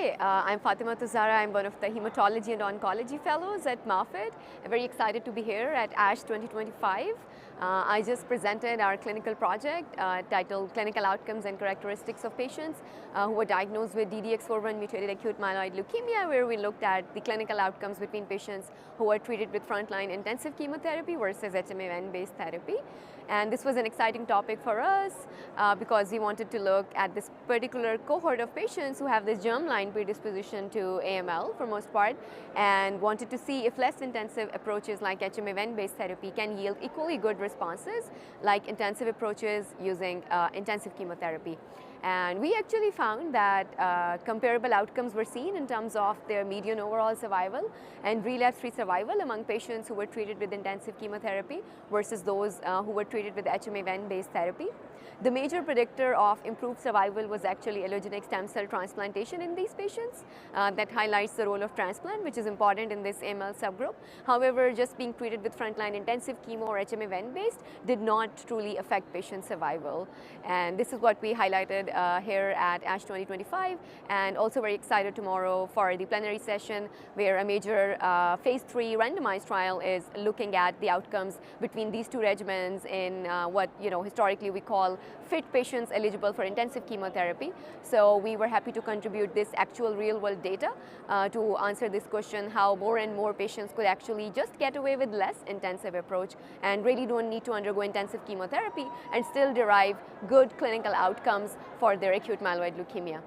Hi, I'm Fatima Tuz Zahra. I'm one of the Hematology and Oncology Fellows at Moffitt. I'm very excited to be here at ASH 2025. I just presented our clinical project titled Clinical Outcomes and Characteristics of Patients who were diagnosed with DDX41-mutated acute myeloid leukemia, where we looked at the clinical outcomes between patients who were treated with frontline intensive chemotherapy versus HMA-based therapy. And this was an exciting topic for us because we wanted to look at this particular cohort of patients who have this germline predisposition to AML for most part, and wanted to see if less intensive approaches like HMA-based therapy can yield equally good responses like intensive approaches using intensive chemotherapy. And we actually found that comparable outcomes were seen in terms of their median overall survival and relapse-free survival among patients who were treated with intensive chemotherapy versus those who were treated with HMA-based therapy. The major predictor of improved survival was actually allogeneic stem cell transplantation in these patients. That highlights the role of transplant, which is important in this AML subgroup. However, just being treated with frontline intensive chemo or HMA-based did not truly affect patient survival. And this is what we highlighted here at ASH 2025, and also very excited tomorrow for the plenary session where a major phase 3 randomized trial is looking at the outcomes between these two regimens in what historically we call fit patients eligible for intensive chemotherapy. So we were happy to contribute this actual real-world data to answer this question, how more and more patients could actually just get away with less intensive approach and really don't need to undergo intensive chemotherapy and still derive good clinical outcomes for their acute myeloid leukemia.